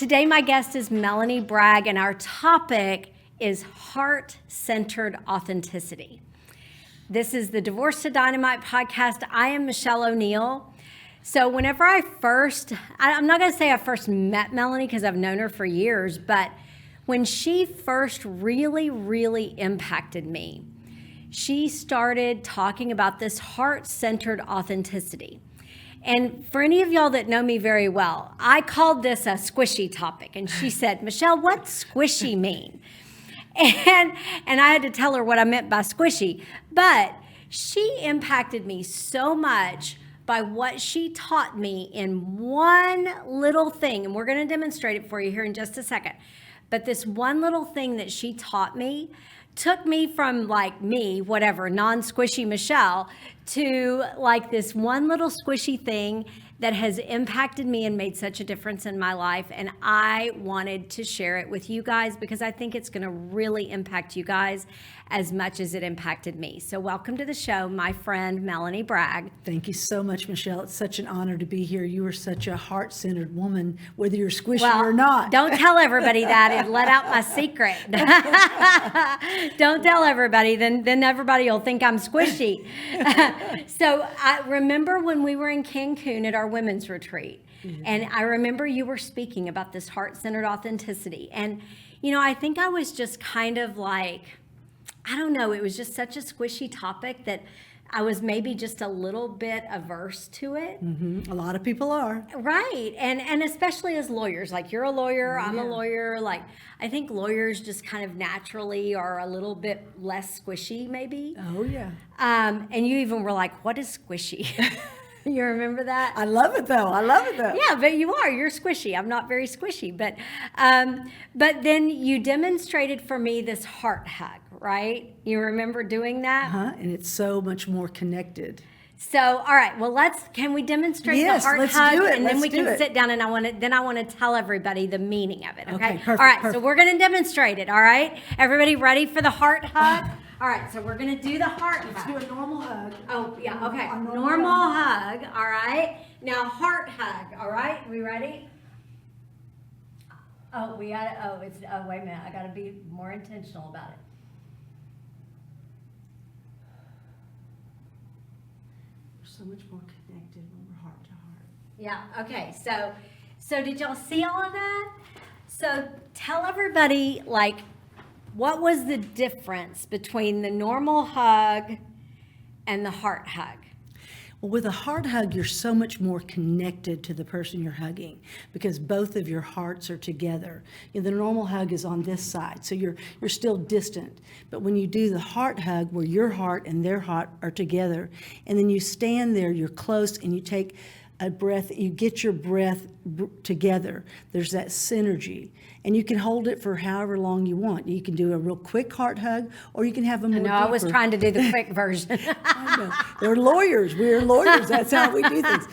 Today, my guest is Melanie Bragg, and our topic is heart-centered authenticity. This is the Divorce to Dynamite podcast. I am Michelle O'Neill. So whenever I'm not going to say I first met Melanie because I've known her for years, but when she first really impacted me, she started talking about this heart-centered authenticity. And for any of y'all that know me very well, I called this a squishy topic. And she said, Michelle, what's squishy mean? And I had to tell her what I meant by squishy. But she impacted me so much by what she taught me in one little thing. And we're going to demonstrate it for you here in just a second. But this one little thing that she taught me took me from non-squishy Michelle to like this one little squishy thing that has impacted me and made such a difference in my life. And I wanted to share it with you guys because I think it's going to really impact you guys as much as it impacted me. So welcome to the show, my friend, Melanie Bragg. Thank you so much, Michelle. It's such an honor to be here. You are such a heart-centered woman, whether you're squishy or not. Don't tell everybody that. It let out my secret. Don't tell everybody. Then everybody will think I'm squishy. So I remember when we were in Cancun at our women's retreat, and I remember you were speaking about this heart-centered authenticity. And, I think I was just kind of like, I don't know, it was just such a squishy topic that I was maybe just a little bit averse to it. Mm-hmm. A lot of people are. Right. And especially as lawyers, like you're a lawyer, I'm a lawyer. Like I think lawyers just kind of naturally are a little bit less squishy maybe. Oh, yeah. And you even were like, what is squishy? You remember that? I love it though. Yeah, but you're squishy. I'm not very squishy, but then you demonstrated for me this heart hug, right? You remember doing that? And it's so much more connected. So, all right. Well, can we demonstrate the heart let's hug, do it. and then Let's we do can it. sit down, and I want to tell everybody the meaning of it. Okay. Perfect, all right. perfect. So we're going to demonstrate it. All right. Everybody ready for the heart hug? All right. So we're going to do the heart hug. Let's do a normal hug. Oh yeah. Okay. A Normal hug. All right. Now heart hug. All right. We ready? Oh, we got to. Wait a minute. I got to be more intentional about it. So much more connected when we're heart to heart. Yeah, okay, so did y'all see all of that? So tell everybody, what was the difference between the normal hug and the heart hug? Well, with a heart hug, you're so much more connected to the person you're hugging because both of your hearts are together. The normal hug is on this side, so you're still distant. But when you do the heart hug, where your heart and their heart are together, and then you stand there, you're close, and you take a breath, you get your breath together. There's that synergy. And you can hold it for however long you want. You can do a real quick heart hug, or you can have a more deeper. I was trying to do the quick version. I know. They're lawyers. We're lawyers. That's how we do things.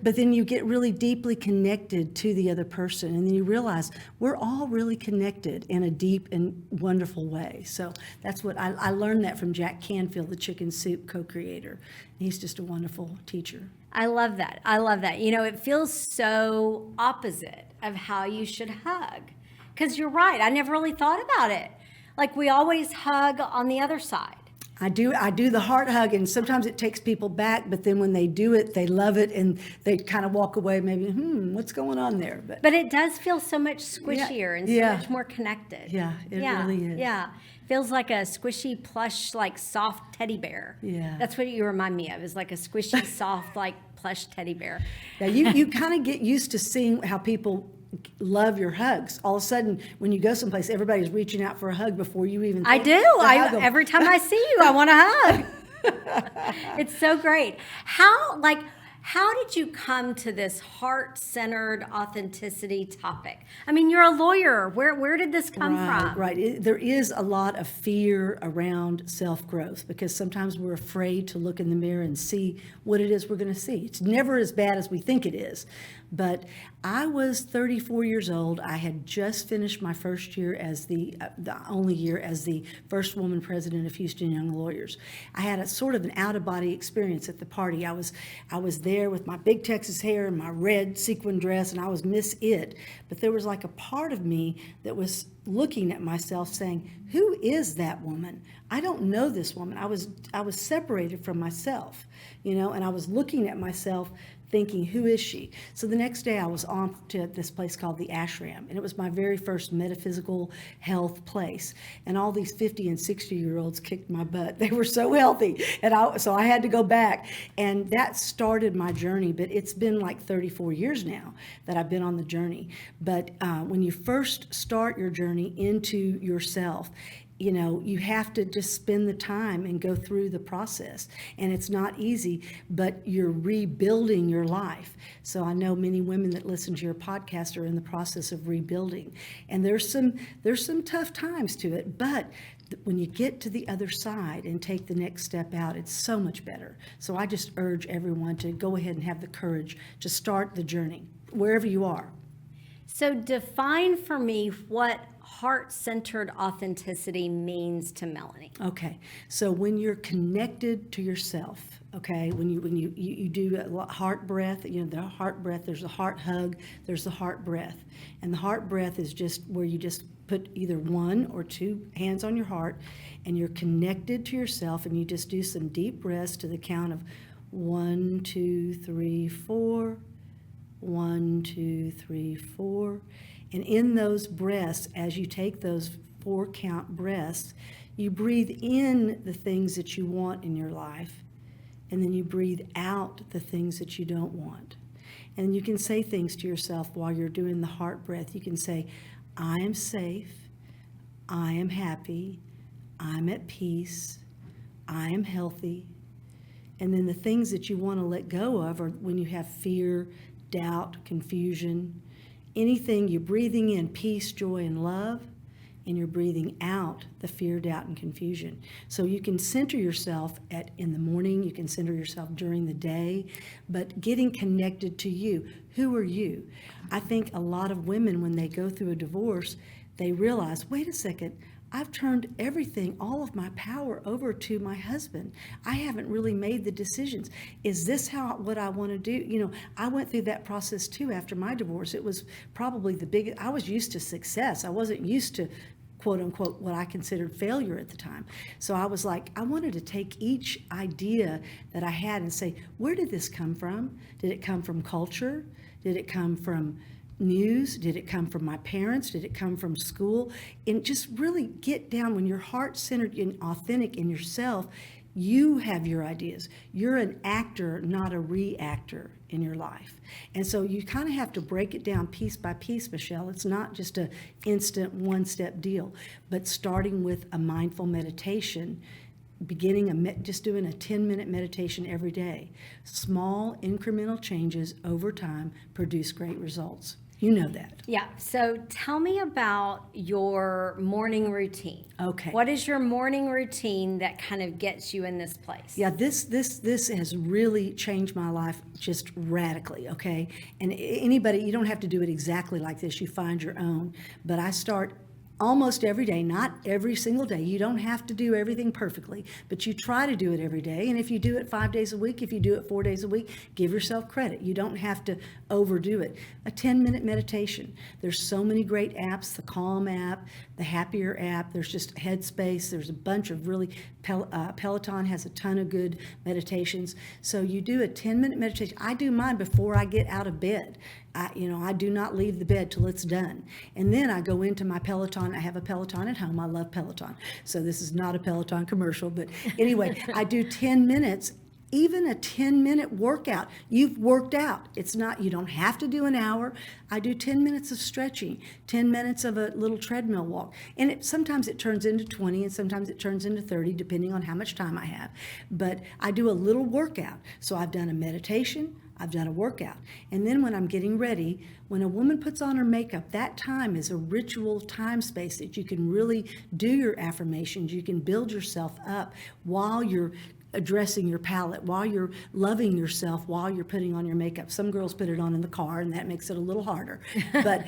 But then you get really deeply connected to the other person, and then you realize we're all really connected in a deep and wonderful way. So that's what I learned that from Jack Canfield, the Chicken Soup co-creator. He's just a wonderful teacher. I love that. It feels so opposite of how you should hug. Because you're right. I never really thought about it. Like we always hug on the other side. I do the heart hug, and sometimes it takes people back, but then when they do it, they love it, and they kind of walk away maybe, what's going on there? But it does feel so much squishier and so much more connected. Yeah, it really is. Yeah. Feels like a squishy, plush, soft teddy bear. Yeah. That's what you remind me of, is like a squishy, soft, plush teddy bear. Now, you kind of get used to seeing how people love your hugs. All of a sudden, when you go someplace, everybody's reaching out for a hug before you even think I do. Every time I see you, I want a hug. It's so great. How did you come to this heart-centered authenticity topic? I mean, you're a lawyer. Where did this come from? Right. There is a lot of fear around self-growth because sometimes we're afraid to look in the mirror and see what it is we're going to see. It's never as bad as we think it is. But I was 34 years old. I had just finished my first year as the only year as the first woman president of Houston Young Lawyers. I had a sort of an out-of-body experience at the party. I was there there with my big Texas hair and my red sequin dress, and I was Miss It. But there was like a part of me that was looking at myself saying, who is that woman? I don't know this woman. I was separated from myself, and I was looking at myself thinking, who is she? So the next day I was on to this place called the Ashram, and it was my very first metaphysical health place. And all these 50 and 60-year-olds kicked my butt. They were so healthy. And so I had to go back. And that started my journey, but it's been like 34 years now that I've been on the journey. But when you first start your journey into yourself, you have to just spend the time and go through the process. And it's not easy, but you're rebuilding your life. So I know many women that listen to your podcast are in the process of rebuilding. And there's some tough times to it, but when you get to the other side and take the next step out, it's so much better. So I just urge everyone to go ahead and have the courage to start the journey, wherever you are. So define for me what heart-centered authenticity means to Melanie. Okay, so when you're connected to yourself, okay, when you do a heart breath, the heart breath, there's a heart hug, there's the heart breath. And the heart breath is just where you just put either one or two hands on your heart, and you're connected to yourself, and you just do some deep breaths to the count of 1, 2, 3, 4. 1, 2, 3, 4. And in those breaths, as you take those 4 count breaths, you breathe in the things that you want in your life, and then you breathe out the things that you don't want. And you can say things to yourself while you're doing the heart breath. You can say, I am safe, I am happy, I'm at peace, I am healthy. And then the things that you want to let go of are when you have fear, doubt, confusion, anything. You're breathing in peace, joy, and love, and you're breathing out the fear, doubt, and confusion. So you can center yourself in the morning, you can center yourself during the day, but getting connected to you. Who are you? I think a lot of women, when they go through a divorce, they realize, wait a second, I've turned everything, all of my power over to my husband. I haven't really made the decisions. Is this what I want to do? I went through that process too after my divorce. It was probably the biggest. I was used to success. I wasn't used to, quote unquote, what I considered failure at the time. So I was like, I wanted to take each idea that I had and say, where did this come from? Did it come from culture? Did it come from news? Did it come from my parents? Did it come from school? And just really get down. When you're heart-centered and authentic in yourself, you have your ideas. You're an actor, not a reactor in your life. And so you kind of have to break it down piece by piece, Michelle. It's not just an instant one-step deal, but starting with a mindful meditation, just doing a 10-minute meditation every day. Small incremental changes over time produce great results. You know that. Yeah. So tell me about your morning routine. Okay. What is your morning routine that kind of gets you in this place? Yeah, this has really changed my life just radically, okay? And anybody, you don't have to do it exactly like this. You find your own. But I start almost every day, not every single day. You don't have to do everything perfectly, but you try to do it every day. And if you do it 5 days a week, if you do it 4 days a week, give yourself credit. You don't have to overdo it. A 10-minute meditation. There's so many great apps, the Calm app, the Happier app. There's just Headspace. There's a bunch of really, Peloton has a ton of good meditations. So you do a 10-minute meditation. I do mine before I get out of bed. I do not leave the bed till it's done. And then I go into my Peloton. I have a Peloton at home. I love Peloton. So this is not a Peloton commercial, but anyway, I do 10 minutes, even a 10-minute workout. You've worked out. You don't have to do an hour. I do 10 minutes of stretching, 10 minutes of a little treadmill walk. And sometimes it turns into 20 and sometimes it turns into 30, depending on how much time I have. But I do a little workout. So I've done a meditation, I've done a workout. And then when I'm getting ready, when a woman puts on her makeup, that time is a ritual time space that you can really do your affirmations. You can build yourself up while you're addressing your palate, while you're loving yourself, while you're putting on your makeup. Some girls put it on in the car, and that makes it a little harder. But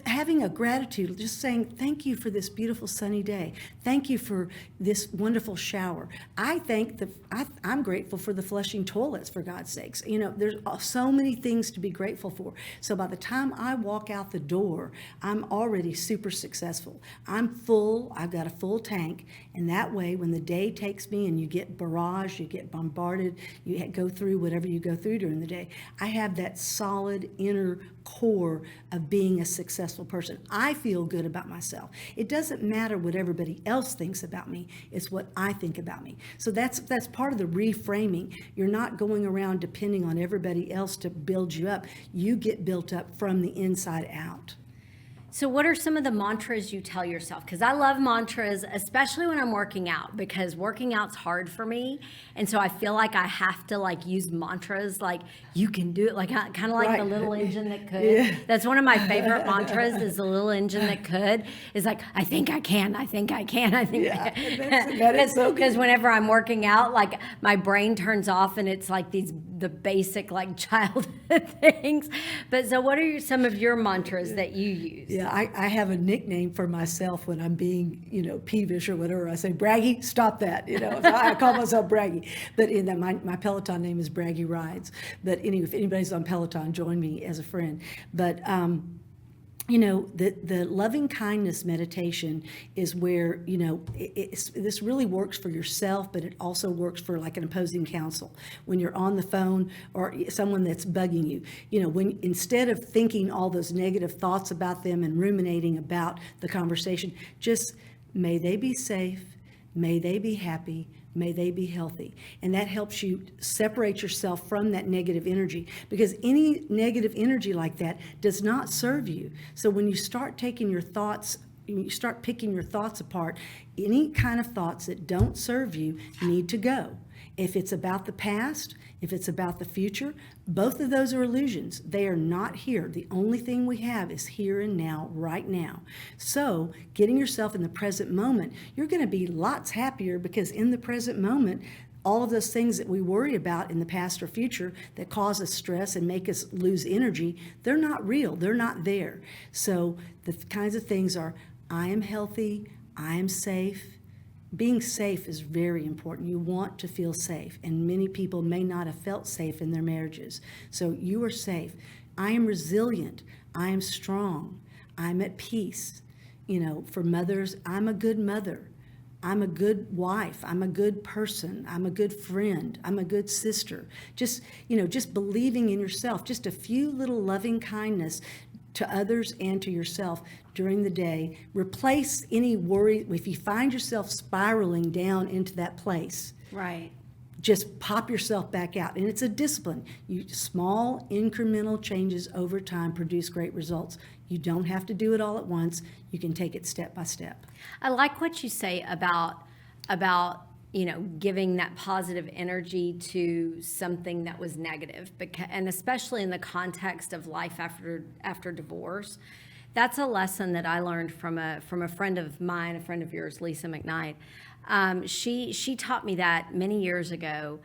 having a gratitude, just saying, thank you for this beautiful sunny day. Thank you for this wonderful shower. I'm grateful for the flushing toilets, for God's sakes. There's so many things to be grateful for. So by the time I walk out the door, I'm already super successful. I'm full. I've got a full tank. And that way, when the day takes me and you get barraged, you get bombarded, you go through whatever you go through during the day, I have that solid inner core of being a successful person. I feel good about myself. It doesn't matter what everybody else thinks about me. It's what I think about me. So that's part of the reframing. You're not going around depending on everybody else to build you up. You get built up from the inside out. So what are some of the mantras you tell yourself? Because I love mantras, especially when I'm working out, because working out's hard for me. And so I feel like I have to use mantras, like you can do it, kind of like right. The little engine that could. Yeah. That's one of my favorite mantras, is the little engine that could. Is like, I think I can, I think I can, I think I can. That is so good. Because whenever I'm working out, my brain turns off and it's like the basic childhood things. But so what are some of your mantras that you use? Yeah, I have a nickname for myself when I'm being, peevish or whatever. I say, Braggy, stop that. I call myself Braggy. But in that, my Peloton name is Braggy Rides. But anyway, if anybody's on Peloton, join me as a friend. But the loving kindness meditation is where, this really works for yourself, but it also works for an opposing counsel. When you're on the phone or someone that's bugging you, when instead of thinking all those negative thoughts about them and ruminating about the conversation, just may they be safe, may they be happy, may they be healthy. And that helps you separate yourself from that negative energy, because any negative energy like that does not serve you. So when you start taking your thoughts, you start picking your thoughts apart, any kind of thoughts that don't serve you need to go. If it's about the past, if it's about the future, both of those are illusions. They are not here. The only thing we have is here and now, right now. So getting yourself in the present moment, you're going to be lots happier, because in the present moment, all of those things that we worry about in the past or future that cause us stress and make us lose energy, they're not real. They're not there. So the kinds of things are, I am healthy, I am safe. Being safe is very important. You want to feel safe, and many people may not have felt safe in their marriages. So you are safe. I am resilient. I am strong. I'm at peace. For mothers, I'm a good mother. I'm a good wife. I'm a good person. I'm a good friend. I'm a good sister. Just believing in yourself. Just a few little loving kindness to others and to yourself during the day. Replace any worry. If you find yourself spiraling down into that place, right, just pop yourself back out. And it's a discipline. Small incremental changes over time produce great results. You don't have to do it all at once. You can take it step by step. I like what you say about giving that positive energy to something that was negative, and especially in the context of life after divorce. That's a lesson that I learned from a friend of mine, a friend of yours, Lisa McKnight. She taught me that many years ago,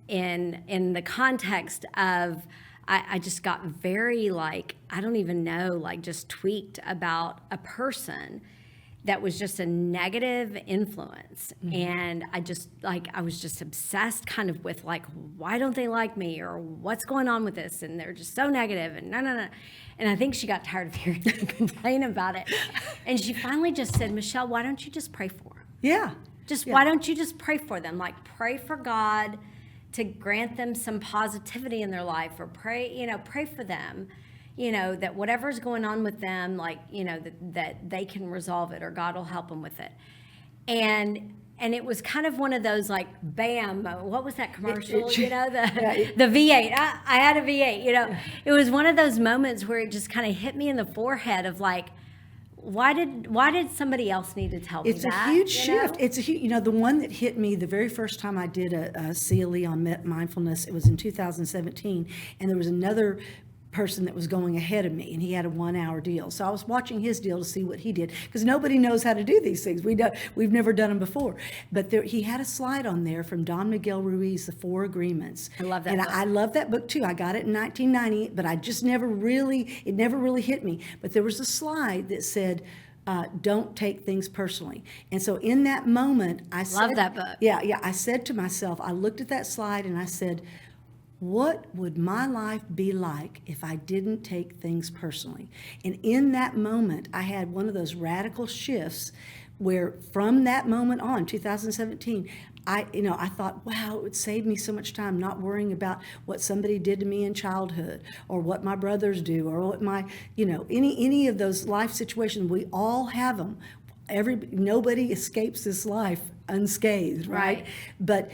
in the context of I just got very I don't even know, just tweaked about a person that was just a negative influence. Mm-hmm. And I was just obsessed kind of with why don't they like me, or what's going on with this? And they're just so negative, and no. And I think she got tired of hearing me complain about it. And she finally just said, Michelle, why don't you just pray for them? Yeah. Why don't you just pray for them? Pray for God to grant them some positivity in their life, or pray for them. That whatever's going on with them, that they can resolve it, or God will help them with it. And it was kind of one of those bam, what was that commercial? The V8. I had a V8, It was one of those moments where it just kind of hit me in the forehead of why did somebody else need to tell me that? It's a huge shift. It's a huge, the one that hit me the very first time I did a CLE on mindfulness, it was in 2017, and there was another person that was going ahead of me, and he had a 1-hour deal. So I was watching his deal to see what he did, because nobody knows how to do these things. We've never done them before. But he had a slide on there from Don Miguel Ruiz, The Four Agreements. I love that and book. I love that book too. I got it in 1990, but it never really hit me. But there was a slide that said, don't take things personally. And so in that moment, I said, Love that book. Yeah. I said to myself, I looked at that slide and I said, what would my life be like if I didn't take things personally? And in that moment, I had one of those radical shifts where from that moment on, 2017, I thought, wow, it would save me so much time not worrying about what somebody did to me in childhood, or what my brothers do, or what any of those life situations. We all have them. Nobody escapes this life unscathed, right? But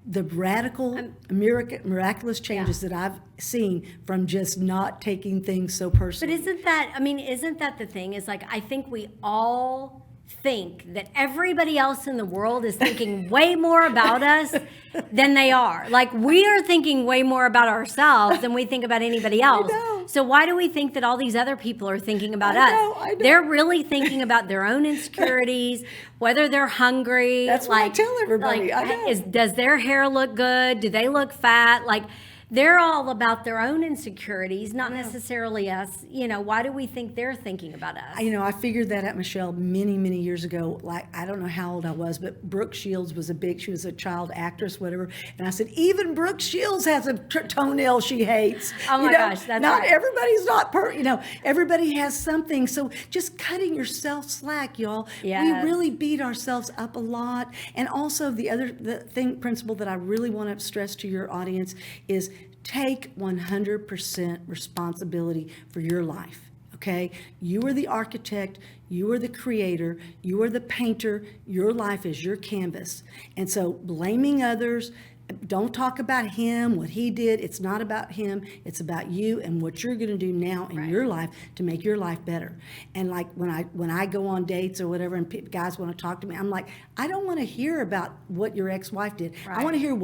the radical, miraculous changes that I've seen from just not taking things so personally. But isn't that the thing? Is like, I think we all think that everybody else in the world is thinking way more about us than they are. Like, we are thinking way more about ourselves than we think about anybody else. So why do we think that all these other people are thinking about us? I know. They're really thinking about their own insecurities, whether they're hungry. That's what I tell everybody. I know. Does their hair look good? Do they look fat? Like, they're all about their own insecurities, not necessarily us. Why do we think they're thinking about us? I figured that out, Michelle, many, many years ago. Like, I don't know how old I was, but Brooke Shields she was a child actress, whatever. And I said, even Brooke Shields has a toenail she hates. Oh my gosh, that's not right. Everybody's not everybody has something. So just cutting yourself slack, y'all. Yes. We really beat ourselves up a lot. And also the principle that I really want to stress to your audience is, take 100% responsibility for your life, okay? You are the architect, you are the creator, you are the painter, your life is your canvas. And so blaming others, don't talk about him, what he did. It's not about him. It's about you and what you're going to do now in your life to make your life better. And like when I go on dates or whatever, and guys want to talk to me, I'm like, I don't want to hear about what your ex-wife did. I want to hear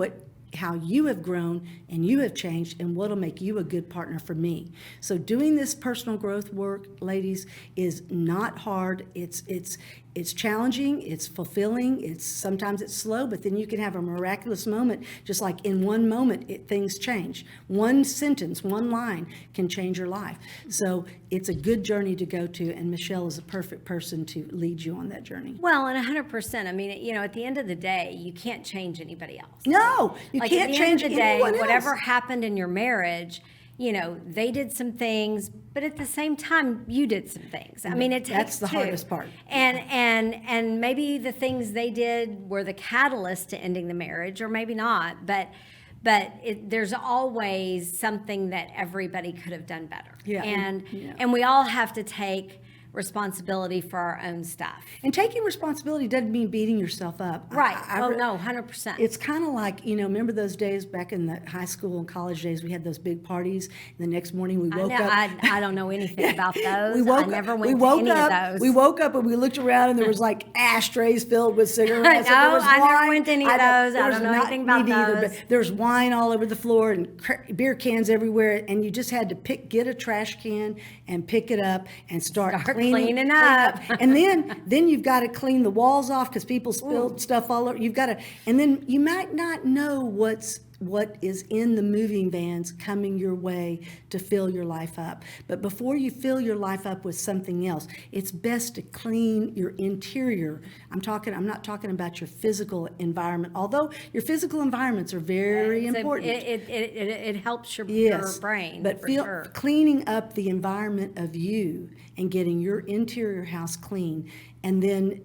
how you have grown and you have changed, and what'll make you a good partner for me. So doing this personal growth work, ladies, is not hard. It's challenging, it's fulfilling, sometimes it's slow, but then you can have a miraculous moment. Just like in one moment, things change. One sentence, one line can change your life. So it's a good journey to go to, and Michelle is a perfect person to lead you on that journey. Well, and 100%. I mean, at the end of the day, you can't change anybody else. No, you can't change anyone else. At the end of the day, whatever else. happened in your marriage, they did some things, but at the same time, you did some things. I mean, it takes That's the two. hardest part. And maybe the things they did were the catalyst to ending the marriage, or maybe not. But there's always something that everybody could have done better. Yeah, And we all have to take responsibility for our own stuff. And taking responsibility doesn't mean beating yourself up. Right. No, 100%. It's kind of like, remember those days back in the high school and college days, we had those big parties, and the next morning we woke up. I don't know anything about those. I never went to any of those. We woke up and we looked around, and there was like ashtrays filled with cigarettes. No, I never went to any of those. I don't know anything about those. But there was wine all over the floor and beer cans everywhere, and you just had to get a trash can and pick it up and start cleaning up. And then you've got to clean the walls off because people spilled stuff all over. You've got to, and then you might not know what is in the moving vans coming your way to fill your life up. But before you fill your life up with something else, it's best to clean your interior. I'm not talking about your physical environment, although your physical environments are very important. It helps your brain. But cleaning up the environment of you and getting your interior house clean, and then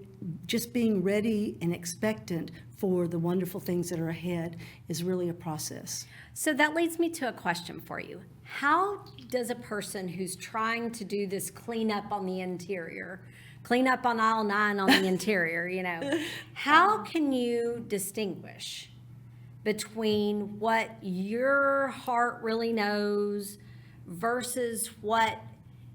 just being ready and expectant for the wonderful things that are ahead is really a process. So that leads me to a question for you. How does a person who's trying to do this cleanup on the interior, clean up on aisle 9 on the interior, how can you distinguish between what your heart really knows versus what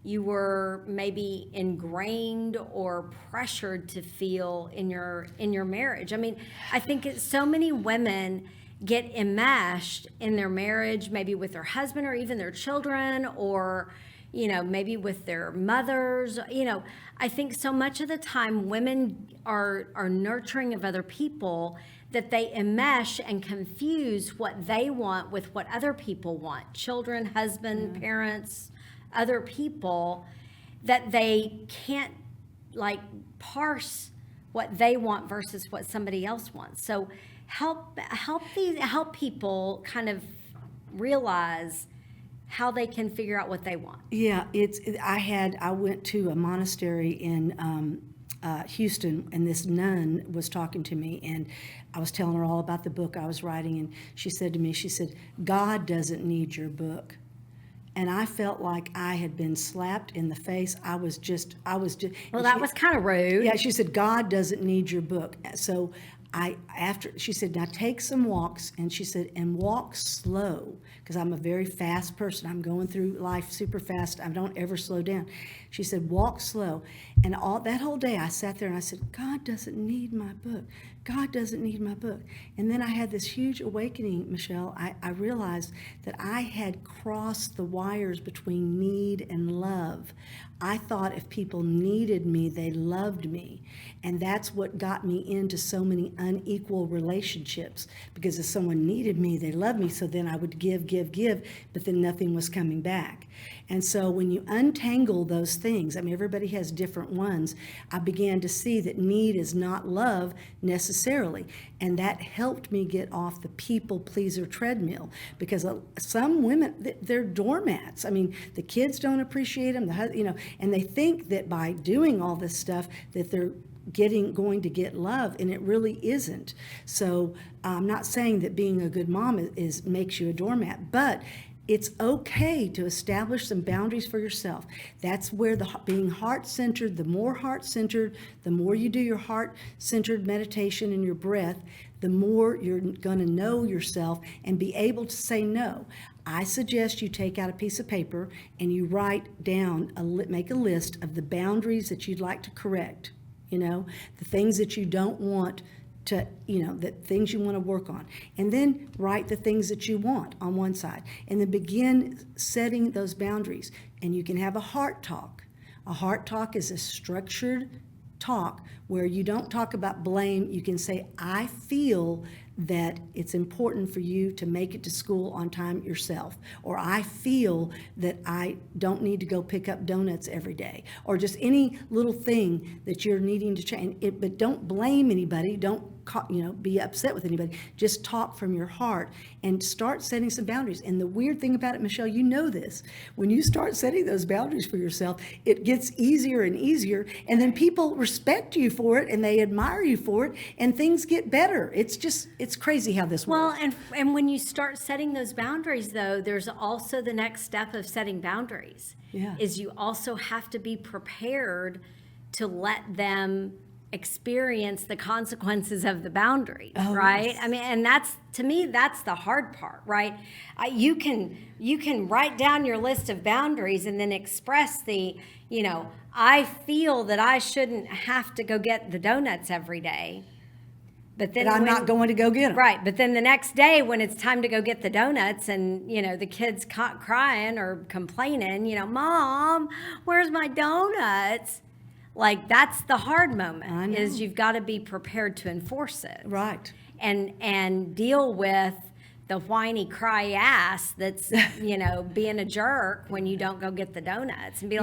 you were maybe ingrained or pressured to feel in your marriage? I mean, I think so many women get enmeshed in their marriage, maybe with their husband or even their children, or maybe with their mothers. I think so much of the time women are nurturing of other people, that they enmesh and confuse what they want with what other people want. Children, husband, parents, other people, that they can't parse what they want versus what somebody else wants. So help people kind of realize how they can figure out what they want. Yeah, I went to a monastery in Houston, and this nun was talking to me, and I was telling her all about the book I was writing, and she said to me, God doesn't need your book. And I felt like I had been slapped in the face. I was just. Well, that was kind of rude. Yeah, she said, God doesn't need your book. So she said, now take some walks, and she said, and walk slow, because I'm a very fast person. I'm going through life super fast. I don't ever slow down. She said, walk slow. And that whole day I sat there and I said, God doesn't need my book. God doesn't need my book. And then I had this huge awakening, Michelle. I realized that I had crossed the wires between need and love. I thought if people needed me, they loved me. And that's what got me into so many unequal relationships, because if someone needed me, they loved me. So then I would give, but then nothing was coming back. And so when you untangle those things, I mean, everybody has different ones, I began to see that need is not love necessarily. And that helped me get off the people pleaser treadmill, because some women, they're doormats. I mean, the kids don't appreciate them, and they think that by doing all this stuff that they're going to get love, and it really isn't. So I'm not saying that being a good mom makes you a doormat, but it's okay to establish some boundaries for yourself. That's where being heart-centered, the more heart-centered, the more you do your heart-centered meditation and your breath, the more you're going to know yourself and be able to say no. I suggest you take out a piece of paper and you write down, make a list of the boundaries that you'd like to correct, the things that you don't want to, the things you want to work on. And then write the things that you want on one side. And then begin setting those boundaries. And you can have a heart talk. A heart talk is a structured talk where you don't talk about blame. You can say, I feel that it's important for you to make it to school on time yourself, or I feel that I don't need to go pick up donuts every day, or just any little thing that you're needing to change. But don't blame anybody. Don't be upset with anybody. Just talk from your heart and start setting some boundaries. And the weird thing about it, Michelle, you know this, when you start setting those boundaries for yourself, it gets easier and easier, and then people respect you for it and they admire you for it, and things get better. It's crazy how this works. Well, and when you start setting those boundaries, though, there's also the next step of setting boundaries. Yeah. Is you also have to be prepared to let them experience the consequences of the boundaries, right? Yes. I mean, and to me, that's the hard part, right? You can write down your list of boundaries and then express I feel that I shouldn't have to go get the donuts every day. But then I'm not going to go get them. Right. But then the next day when it's time to go get the donuts and, the kid's crying or complaining, Mom, where's my donuts? That's the hard moment, is you've got to be prepared to enforce it. Right. And deal with the whiny cry ass that's, being a jerk when you don't go get the donuts, and be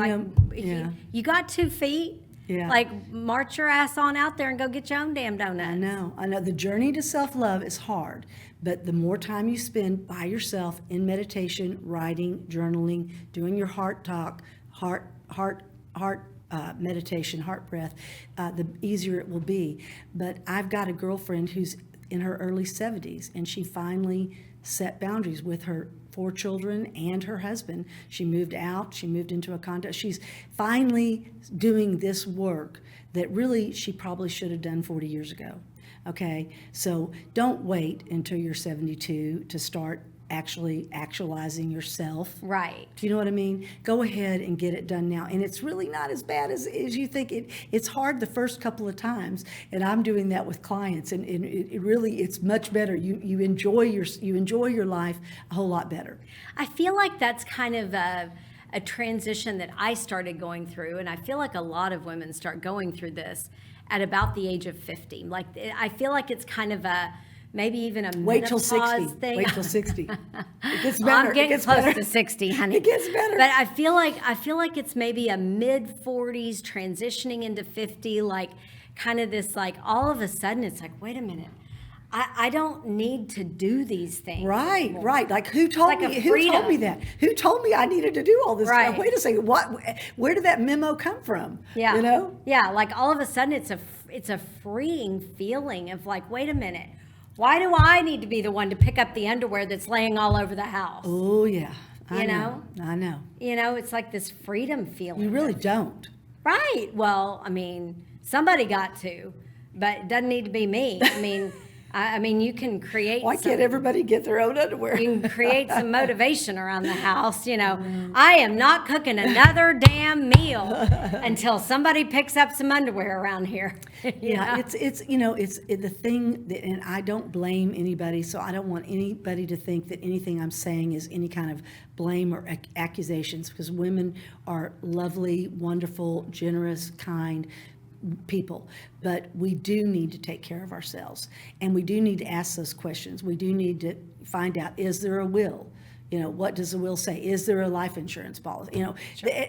you got 2 feet? Yeah. March your ass on out there and go get your own damn donuts. I know. The journey to self-love is hard, but the more time you spend by yourself in meditation, writing, journaling, doing your heart talk, heart meditation, heart breath, the easier it will be. But I've got a girlfriend who's in her early 70s, and she finally set boundaries with her 4 children and her husband. She moved out. She moved into a condo. She's finally doing this work that really she probably should have done 40 years ago. Okay, so don't wait until you're 72 to start actually actualizing yourself. Right. Do you know what I mean? Go ahead and get it done now. And it's really not as bad as you think. It's hard the first couple of times, and I'm doing that with clients, and it really, it's much better. You enjoy your life a whole lot better. I feel like that's kind of a transition that I started going through, and I feel like a lot of women start going through this at about the age of 50. Like, I feel like it's kind of maybe even a Wait till menopause 60. thing. Wait till 60. It gets better. Well, I'm It getting gets close better. to 60, honey. It gets better. But I feel like it's maybe a mid 40s transitioning into 50, like kind of this, like all of a sudden it's like, wait a minute. I don't need to do these things. Right, anymore. right. Like who told like a me? Who told freedom. me that? Who told me I needed to do all this Right. stuff? Wait a second. What? Where did that memo come from? Yeah. You know? Yeah. Like all of a sudden it's a freeing feeling of like, wait a minute. Why do I need to be the one to pick up the underwear that's laying all over the house? Oh yeah. I know? I know. You know, it's like this freedom feeling. You really don't. Right. Well, I mean, somebody got to, but it doesn't need to be me. I mean, you can create. Why can't everybody get their own underwear? You can create some motivation around the house. You know, I am not cooking another damn meal until somebody picks up some underwear around here. Yeah, it's the thing that, and I don't blame anybody, so I don't want anybody to think that anything I'm saying is any kind of blame or accusations, because women are lovely, wonderful, generous, kind people, but we do need to take care of ourselves, and we do need to ask those questions. We do need to find out, is there a will? You know, what does the will say? Is there a life insurance policy? You know,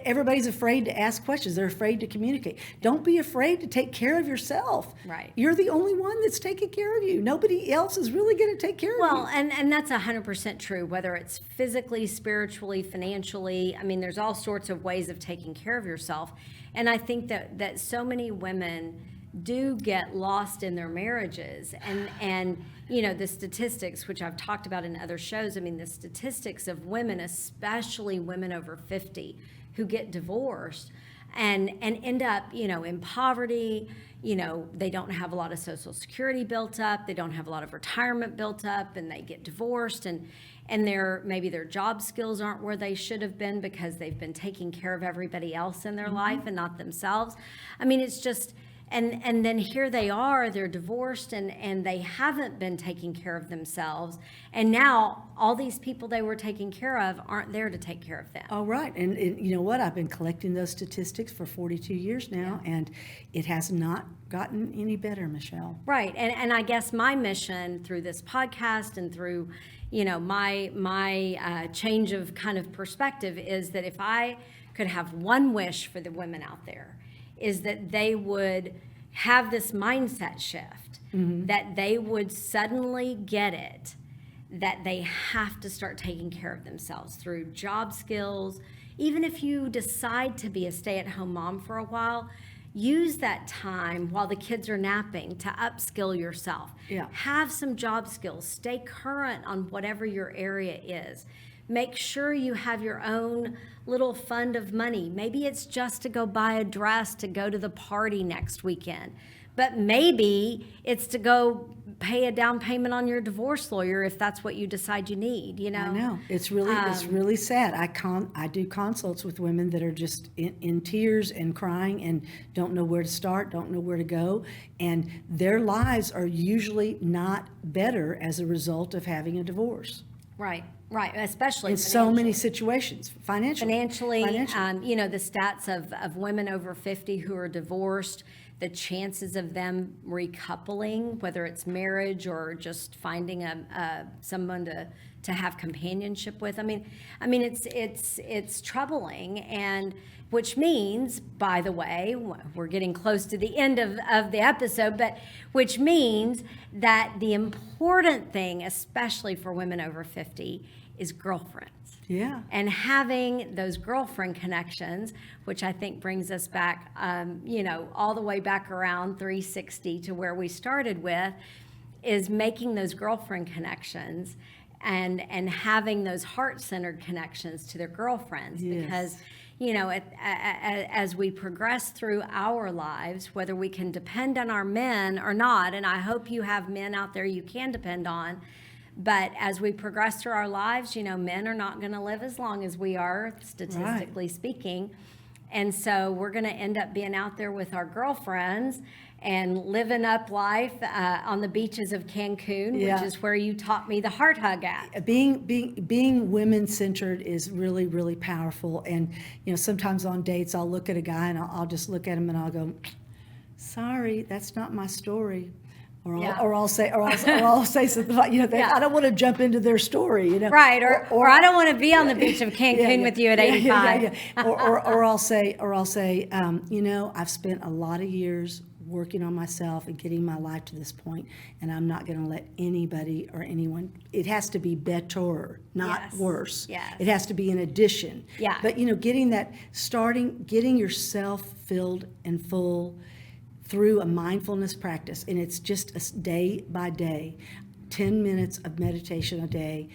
everybody's afraid to ask questions. They're afraid to communicate. Don't be afraid to take care of yourself. Right. You're the only one that's taking care of you. Nobody else is really going to take care of you. Well, and that's 100% true, whether it's physically, spiritually, financially. I mean, there's all sorts of ways of taking care of yourself. And I think that so many women do get lost in their marriages, and you know, the statistics, which I've talked about in other shows, I mean, the statistics of women, especially women over 50, who get divorced and end up, you know, in poverty. You know, they don't have a lot of Social Security built up, they don't have a lot of retirement built up, and they get divorced, and maybe their job skills aren't where they should have been because they've been taking care of everybody else in their life and not themselves. I mean, it's just, and then here they are, they're divorced, and they haven't been taking care of themselves, and now all these people they were taking care of aren't there to take care of them. Oh, right. And you know what? I've been collecting those statistics for 42 years now, and it has not gotten any better, Michelle. Right. And I guess my mission through this podcast and through, you know, my change of kind of perspective is that if I could have one wish for the women out there, is that they would have this mindset shift, that they would suddenly get it, that they have to start taking care of themselves through job skills. Even if you decide to be a stay-at-home mom for a while, use that time while the kids are napping to upskill yourself. Yeah. Have some job skills. Stay current on whatever your area is. Make sure you have your own little fund of money. Maybe it's just to go buy a dress to go to the party next weekend. But maybe it's to go pay a down payment on your divorce lawyer if that's what you decide you need, you know? I know. It's really sad. I do consults with women that are just in tears and crying and don't know where to start, don't know where to go. And their lives are usually not better as a result of having a divorce. Right, especially in so many situations, financially. You know, the stats of women over 50 who are divorced, the chances of them recoupling, whether it's marriage or just finding someone to have companionship with. I mean, it's troubling, and which means, by the way, we're getting close to the end of the episode, but which means that the important thing, especially for women over 50, is girlfriends. Yeah. And having those girlfriend connections, which I think brings us back, you know, all the way back around 360 to where we started with, is making those girlfriend connections and having those heart-centered connections to their girlfriends. Yes. Because, as we progress through our lives, whether we can depend on our men or not, and I hope you have men out there you can depend on, but as we progress through our lives, men are not going to live as long as we are, statistically speaking. And so we're going to end up being out there with our girlfriends and living up life on the beaches of Cancun, which is where you taught me the heart hug at. Being women-centered is really, really powerful. And, sometimes on dates, I'll look at a guy and I'll just look at him and I'll go, sorry, that's not my story. Or I'll say something like, I don't want to jump into their story, Right, or I don't want to be on the beach of Cancun with you at 85. Or I'll say, I've spent a lot of years working on myself and getting my life to this point, and I'm not going to let anybody or anyone. It has to be better, not worse. Yes. It has to be an addition. Yeah. But getting yourself filled and full through a mindfulness practice, and it's just a day by day, 10 minutes of meditation a day.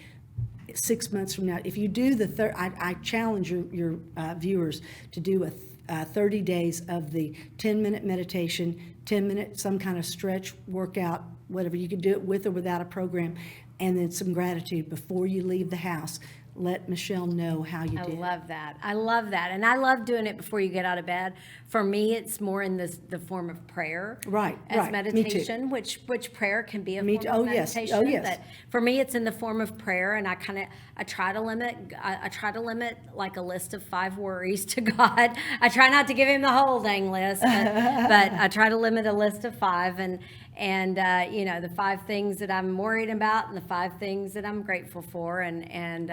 6 months from now, if you do I challenge your viewers to do 30 days of the 10-minute meditation, 10-minute some kind of stretch workout, whatever. You can do it with or without a program, and then some gratitude before you leave the house. Let Michelle know how you did. I love that. And I love doing it before you get out of bed. For me, it's more in the form of prayer. Right. Meditation, which prayer can be a form of meditation. Oh, yes. But for me, it's in the form of prayer, and I try to limit like a list of 5 worries to God. I try not to give him the whole dang list, but I try to limit a list of 5, and the 5 things that I'm worried about and the 5 things that I'm grateful for, and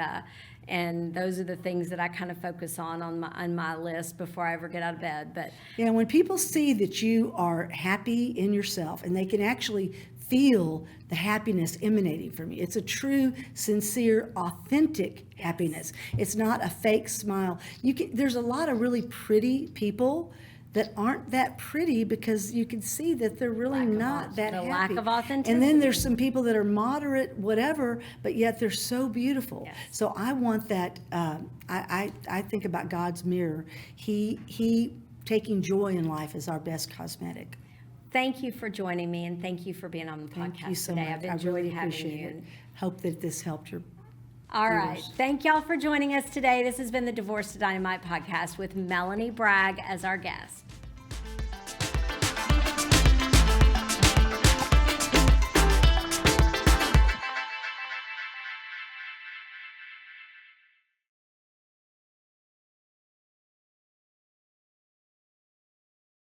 those are the things that I kind of focus on my list before I ever get out of bed. But when people see that you are happy in yourself and they can actually feel the happiness emanating from you, it's a true, sincere, authentic happiness. It's not a fake smile. There's a lot of really pretty people that aren't that pretty because you can see that they're really not that happy. Lack of authenticity. And then there's some people that are moderate, whatever, but yet they're so beautiful. Yes. So I want that. I think about God's mirror. He taking joy in life is our best cosmetic. Thank you for joining me, and thank you for being on the podcast Thank you so today. much. I've enjoyed I really having appreciate you. it. Hope that this helped your All right. Thank y'all for joining us today. This has been the Divorce to Dynamite podcast with Melanie Bragg as our guest.